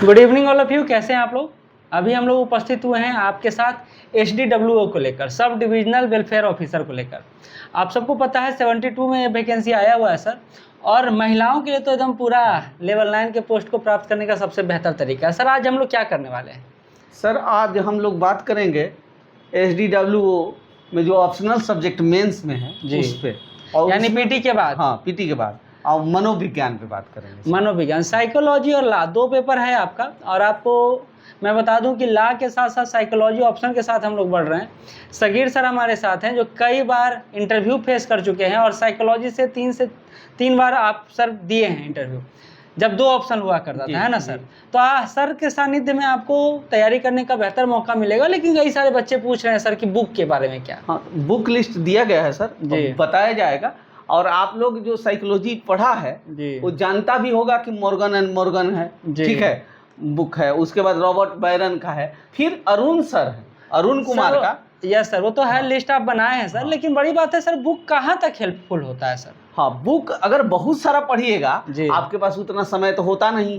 Good evening all of you, कैसे हैं आप लोग। अभी हम लोग उपस्थित हुए हैं आपके साथ SDWO को लेकर, सब डिविजनल वेलफेयर ऑफिसर को लेकर। आप सबको पता है 72 में वैकेंसी आया हुआ है सर, और महिलाओं के लिए तो एकदम पूरा लेवल 9 के पोस्ट को प्राप्त करने का सबसे बेहतर तरीका है। सर आज हम लोग क्या करने वाले हैं? सर आज हम लोग बात करेंगे SDWO में जो ऑप्शनल सब्जेक्ट मेंस में है जी, उस पे, और यानी पीटी के बाद। हाँ, पीटी के बाद और मनोविज्ञान पे बात करेंगे। मनोविज्ञान, साइकोलॉजी और लॉ, दो पेपर है आपका। और आपको मैं बता दूं कि लॉ के साथ साथ साइकोलॉजी ऑप्शन के साथ हम लोग बढ़ रहे हैं। सगीर सर हमारे साथ हैं जो कई बार इंटरव्यू फेस कर चुके हैं, और साइकोलॉजी से तीन बार आप सर दिए हैं इंटरव्यू, जब 2 ऑप्शन हुआ करता था, है ना सर। तो सर के सानिध्य में आपको तैयारी करने का बेहतर मौका मिलेगा। लेकिन कई सारे बच्चे पूछ रहे हैं सर कि बुक के बारे में क्या। हाँ, बुक लिस्ट दिया गया है सर, बताया जाएगा। और आप लोग जो साइकोलॉजी पढ़ा है वो जानता भी होगा कि मॉर्गन एंड मॉर्गन है, ठीक है, बुक है। उसके बाद रॉबर्ट बायरन का है, फिर अरुण सर है, अरुण कुमार का। यस सर, वो तो है, लिस्ट आप बनाए हैं सर। लेकिन बड़ी बात है सर, बुक कहाँ तक हेल्पफुल होता है सर? हाँ, बुक अगर बहुत सारा पढ़िएगा, आपके पास उतना समय तो होता नहीं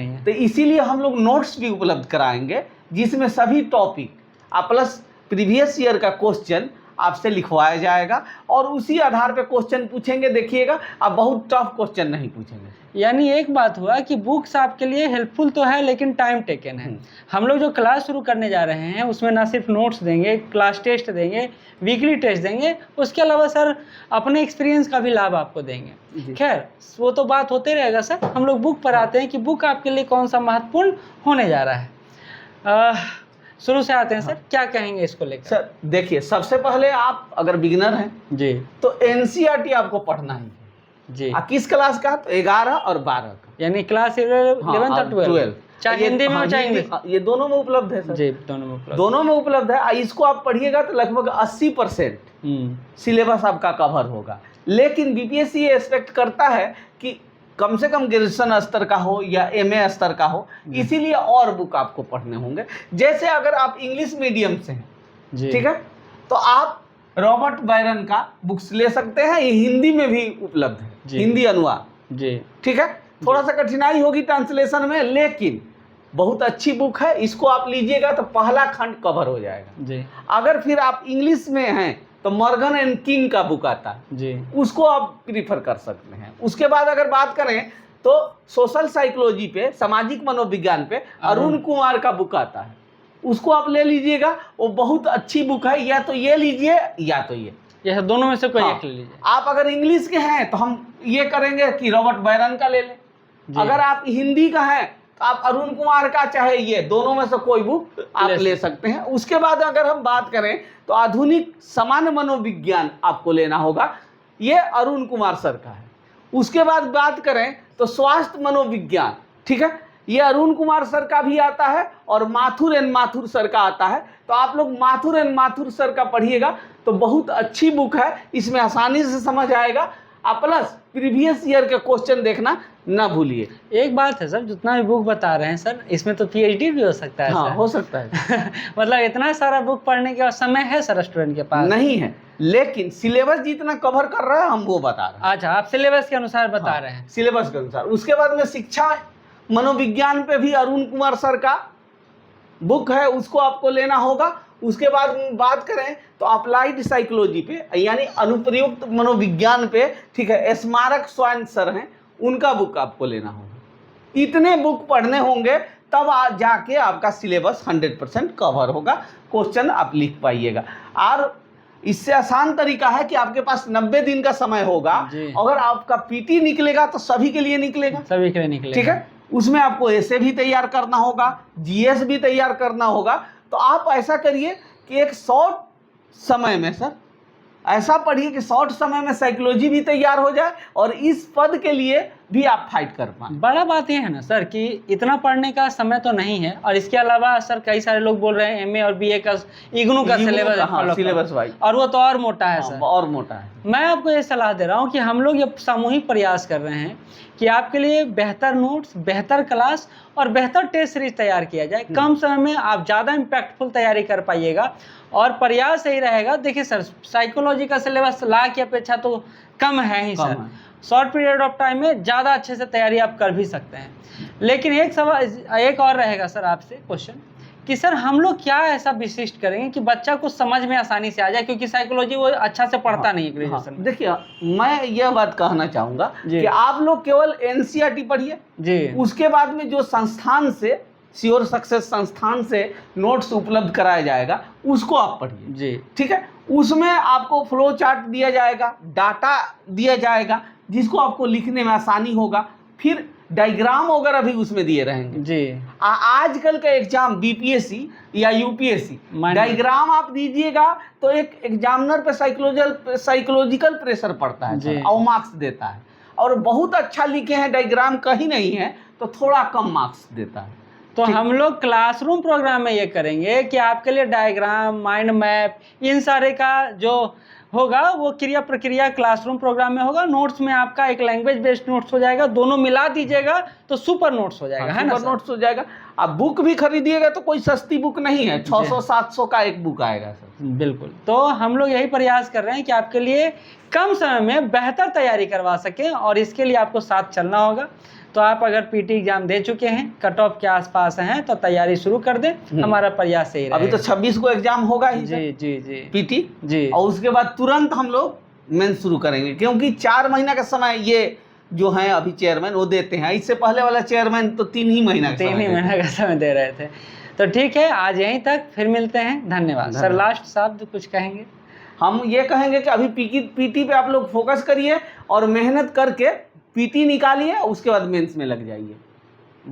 है, तो इसीलिए हम लोग नोट्स भी उपलब्ध कराएंगे, जिसमें सभी टॉपिक प्लस प्रीवियस ईयर का क्वेश्चन आपसे लिखवाया जाएगा, और उसी आधार पे क्वेश्चन पूछेंगे। देखिएगा, आप बहुत टफ क्वेश्चन नहीं पूछेंगे। यानी एक बात हुआ कि बुक्स आपके लिए हेल्पफुल तो है, लेकिन टाइम टेकन है। हम लोग जो क्लास शुरू करने जा रहे हैं उसमें ना सिर्फ नोट्स देंगे, क्लास टेस्ट देंगे, वीकली टेस्ट देंगे, उसके अलावा सर अपने एक्सपीरियंस का भी लाभ आपको देंगे। खैर वो तो बात होते रहेगा सर। हम लोग बुक पर आते हैं कि बुक आपके लिए कौन सा महत्वपूर्ण होने जा रहा है। शुरू से आते हैं सर, क्या कहेंगे इसको लेकर? सर देखिए, सबसे पहले आप अगर बिगिनर हैं जी तो NCERT आपको पढ़ना ही है जी। किस क्लास का? तो 11 और 12 का, यानी क्लास 11 और 12, चाहे हिंदी में चाहे इंग्लिश, ये दोनों में उपलब्ध है सर जी। दोनों में उपलब्ध है। इसको आप पढ़िएगा तो लगभग 80% सिलेबस आपका कवर होगा। लेकिन BPSC ये एक्सपेक्ट करता है कि कम से कम ग्रेजुएशन स्तर का हो या MA स्तर का हो, इसीलिए और बुक आपको पढ़ने होंगे। जैसे अगर आप इंग्लिश मीडियम से हैं, ठीक है, तो आप रॉबर्ट बायरन का बुक्स ले सकते हैं, ये हिंदी में भी उपलब्ध है, हिंदी अनुवाद जी, ठीक है। थोड़ा सा कठिनाई होगी ट्रांसलेशन में, लेकिन बहुत अच्छी बुक है। इसको आप लीजिएगा तो पहला खंड कवर हो जाएगा जी। अगर फिर आप इंग्लिश में हैं तो मॉर्गन एंड किंग का बुक आता है जी, उसको आप प्रीफर कर सकते हैं। उसके बाद अगर बात करें तो सोशल साइकोलॉजी पे, सामाजिक मनोविज्ञान पे अरुण कुमार का बुक आता है, उसको आप ले लीजिएगा। वो बहुत अच्छी बुक है, या तो ये लीजिए या तो ये दोनों में से कोई एक ले लीजिए। आप अगर इंग्लिश के हैं तो हम ये करेंगे कि रॉबर्ट बायरन का ले लें। अगर आप हिंदी का हैं तो आप अरुण कुमार का, चाहे ये, दोनों में से कोई बुक आप ले सकते हैं। उसके बाद अगर हम बात करें तो आधुनिक सामान्य मनोविज्ञान आपको लेना होगा, ये अरुण कुमार सर का है। उसके बाद बात करें तो स्वास्थ्य मनोविज्ञान, ठीक है, ये अरुण कुमार सर का भी आता है, और माथुर एंड माथुर सर का आता है। तो आप लोग माथुर एंड माथुर सर का पढ़िएगा तो बहुत अच्छी बुक है, इसमें आसानी से समझ आएगा। प्लस प्रीवियस ईयर के क्वेश्चन देखना ना भूलिए। एक बात है सर, जितना भी बुक बता रहे हैं सर, इसमें तो PhD भी हो सकता है। हाँ, हो सकता है। मतलब इतना सारा बुक पढ़ने का समय है सर स्टूडेंट के पास? नहीं है, लेकिन सिलेबस जितना कवर कर रहा है हम वो बता रहे हैं। अच्छा, आप सिलेबस के अनुसार बता रहे हैं? सिलेबस के अनुसार। उसके बाद में शिक्षा मनोविज्ञान पे भी अरुण कुमार सर का बुक है, उसको आपको लेना होगा। उसके बाद बात करें तो अप्लाइड साइकोलॉजी पे, यानी अनुप्रयुक्त मनोविज्ञान पे, ठीक है, स्मारक स्वाइन सर हैं, उनका बुक आपको लेना होगा। इतने बुक पढ़ने होंगे तब जाके आपका सिलेबस 100% कवर होगा, क्वेश्चन आप लिख पाइएगा। और इससे आसान तरीका है कि आपके पास 90 दिन का समय होगा। अगर आपका PT निकलेगा तो सभी के लिए निकलेगा, सभी के लिए निकलेगा, ठीक है। उसमें आपको ऐसे भी तैयार करना होगा, GS भी तैयार करना होगा। तो आप ऐसा करिए कि एक शॉर्ट समय में सर ऐसा पढ़िए कि शॉर्ट समय में साइकोलॉजी भी तैयार हो जाए, और इस पद के लिए भी आप फाइट कर पाए। बड़ा बात यह है ना सर कि इतना पढ़ने का समय तो नहीं है, और इसके अलावा सर कई सारे लोग बोल रहे हैं MA और BA का इग्नू का सिलेबस वाइज, और वो तो और मोटा है सर, और मोटा है। मैं आपको ये सलाह दे रहा हूँ कि हम लोग ये सामूहिक प्रयास कर रहे हैं कि आपके लिए बेहतर नोट्स, बेहतर क्लास और बेहतर टेस्ट सीरीज तैयार किया जाए। कम समय में आप ज़्यादा इम्पैक्टफुल तैयारी कर पाइएगा, और प्रयास यही रहेगा। देखिए सर, साइकोलॉजी का सिलेबस लॉ की अपेक्षा तो कम है ही sir. Short period of time में ज़्यादा अच्छे से तैयारी आप कर भी सकते हैं। लेकिन एक सवाल एक और रहेगा सर आपसे क्वेश्चन कि सर हम लोग क्या ऐसा विशिष्ट करेंगे कि बच्चा को समझ में आसानी से आ जाए, क्योंकि साइकोलॉजी वो अच्छा से पढ़ता नहीं ग्रेजुएशन में। देखिए, मैं यह बात कहना चाहूँगा कि आप लोग केवल एनसीईआरटी पढ़िए जी, उसके बाद में जो संस्थान से श्योर सक्सेस संस्थान से नोट्स उपलब्ध कराया जाएगा उसको आप पढ़िए जी, ठीक है। उसमें आपको फ्लो चार्ट दिया जाएगा, डाटा दिया जाएगा जिसको आपको लिखने में आसानी होगा, फिर डायग्राम वगैरह भी उसमें दिए रहेंगे जी। आजकल का एग्जाम बीपीएससी या यूपीएससी डायग्राम आप दीजिएगा तो एक एग्जामिनर पे साइकोलॉजिकल प्रेशर पड़ता है और मार्क्स देता है, और बहुत अच्छा लिखे हैं डायग्राम कहीं नहीं है तो थोड़ा कम मार्क्स देता है। तो हम लोग क्लासरूम प्रोग्राम में ये करेंगे कि आपके लिए डायग्राम, माइंड मैप, इन सारे का जो होगा वो क्रिया प्रक्रिया क्लासरूम प्रोग्राम में होगा। नोट्स में आपका एक लैंग्वेज बेस्ड नोट्स हो जाएगा, दोनों मिला दीजिएगा तो सुपर नोट्स हो जाएगा, है ना? सुपर नोट्स हो जाएगा। आप बुक भी खरीदिएगा तो कोई सस्ती बुक नहीं है, 600-700 का एक बुक आएगा सर। बिल्कुल। तो हम लोग यही प्रयास कर रहे हैं कि आपके लिए कम समय में बेहतर तैयारी करवा सकें, और इसके लिए आपको साथ चलना होगा। तो आप अगर पीटी एग्जाम दे चुके हैं, कट ऑफ के आसपास हैं, तो तैयारी शुरू कर दें। हमारा प्रयास यही रहेगा। अभी तो 26 को एग्जाम होगा ही जी जी जी पीटी जी, और उसके बाद तुरंत हम लोग मेंस शुरू करेंगे, क्योंकि 4 महीना का समय ये जो है अभी चेयरमैन वो देते हैं। इससे पहले वाला चेयरमैन तो 3 ही महीना का समय दे रहे थे। तो ठीक है, आज यहीं तक, फिर मिलते हैं। धन्यवाद सर। लास्ट साहब कुछ कहेंगे? हम ये कहेंगे कि अभी पीटी पे आप लोग फोकस करिए और मेहनत करके पीटी निकालिए, उसके बाद मेंस में लग जाइए।